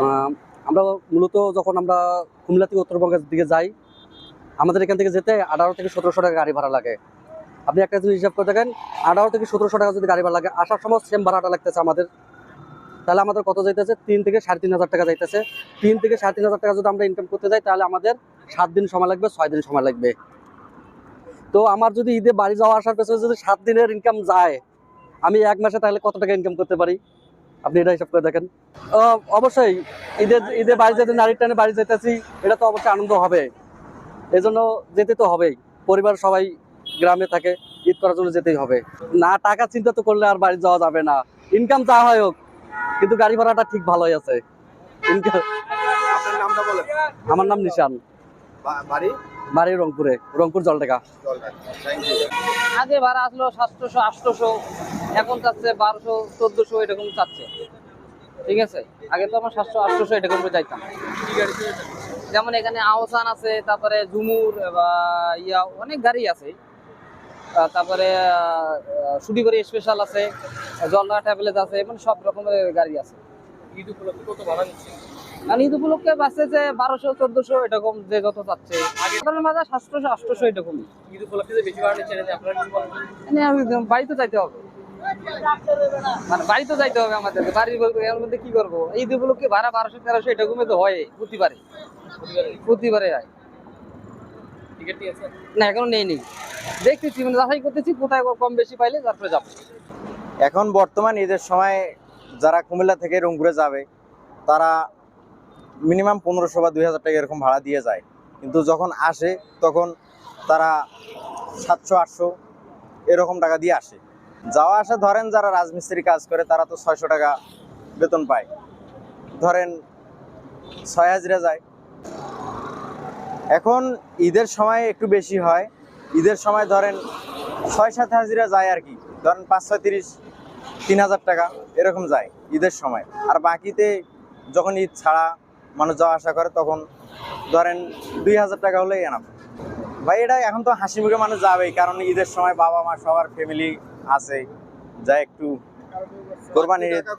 আহ, আমরা মূলত যখন আমরা কুমিল্লা থেকে উত্তরবঙ্গের দিকে যাই, আমাদের এখান থেকে যেতে 1800 থেকে 1700 টাকা গাড়ি ভাড়া লাগে। আপনি একটা জিনিস হিসাব করে দেখেন, 1800 থেকে 1700 টাকা যদি গাড়ি ভাড়া লাগে, আসার সময় সেম ভাড়াটা লাগতেছে আমাদের, তাহলে আমাদের কত যাইতেছে? 3 থেকে 3.5 হাজার টাকা যাইতেছে। 3 থেকে 3.5 হাজার টাকা যদি আমরা ইনকাম করতে যাই, তাহলে আমাদের 7 দিন সময় লাগবে, 6 দিন সময় লাগবে। তো আমার যদি ঈদে বাড়ি যাওয়া আসার পেছনে যদি 7 দিনের ইনকাম যায়, আমি 1 মাসে তাহলে কত টাকা ইনকাম করতে পারি? আপনি এটা হিসাব করে দেখেন। অবশ্যই ঈদে ঈদে বাড়ি যেতে, নারীর টানে বাড়ি যেতেছি, এটা তো অবশ্যই আনন্দ হবে, এই জন্য যেতে তো হবেই। পরিবার সবাই গ্রামে থাকে, ঈদ করার জন্য যেতেই হবে। না, টাকা চিন্তা তো করলে আর বাড়ি যাওয়া যাবে না। ইনকাম যা হয় হোক, কিন্তু গাড়ি ভাড়াটা ঠিক ভালোই আছে। ইনকাম। আপনার নামটা বলেন। আমার নাম নিশান। বাড়ি? বাড়ি রংপুরে, রংপুর জলঢাকা। Thank you. আগে ভাড়া আসলো 700 800, এখন চাচ্ছে 1200 1400 এরকম চাচ্ছে। ঠিক আছে, আগে তো আমরা 700 800 এরকম করে যাইতাম। যেমন এখানে আহসান আছে, তারপরে ঝুমুর বা অনেক গাড়ি আছে। তারপরে সুডিগড়ি স্পেশাল আছে, জলঢাকা ট্রাভেলস আছে, মানে সব রকমের গাড়ি আছে। ঈদ উপলক্ষে কত ভাড়া নিচ্ছে? আর ঈদ উপলক্ষে বাসে যে 1200 1400 এরকম যে যত চাচ্ছে। আগে মাঝে 700 800 এরকম। ঈদ উপলক্ষে যে বেশি ভাড়া নিচ্ছে, আপনারা কি বলেন? মানে আমি বাড়িতে যাইতে হবে, মানে বাড়িতে যাইতে হবে আমাদের। বাড়ির এর মধ্যে কি করবো? ঈদ উপলক্ষে ভাড়া 1200 1300 এরকমই তো হয় প্রতিবারে হয়। টিকিট নিয়েছেন? না, এখনো নেই, দেখতেছি, মানে যাচাই করতেছি কোথায় কম বেশি পাইলে তারপরে যাবো। এখন বর্তমান ঈদের সময় যারা কুমিল্লা থেকে রংপুরে যাবে, তারা মিনিমাম 1500 বা 2000 টাকা এরকম ভাড়া দিয়ে যায়। কিন্তু যখন আসে তখন তারা 700 800 এরকম টাকা দিয়ে আসে। যাওয়া আসা ধরেন যারা রাজমিস্ত্রি কাজ করে তারা তো 600 টাকা বেতন পায়, ধরেন 6 হাজারে যায়। এখন ঈদের সময় একটু বেশি হয়, ঈদের সময় ধরেন 6-7 হাজারে যায় আর কি, ধরেন 5-6 3000 টাকা এরকম যায় ঈদের সময়। আর বাকিতে যখন ঈদ ছাড়া মানুষ যাওয়া আসা করে তখন ধরেন 2000 টাকা হলেই এনাফ। ভাই এটা এখন তো হাসি মুখে মানুষ যাবেই, কারণ ঈদের সময় বাবা মা সবার ফ্যামিলি আছে, যা একটু কোরবানির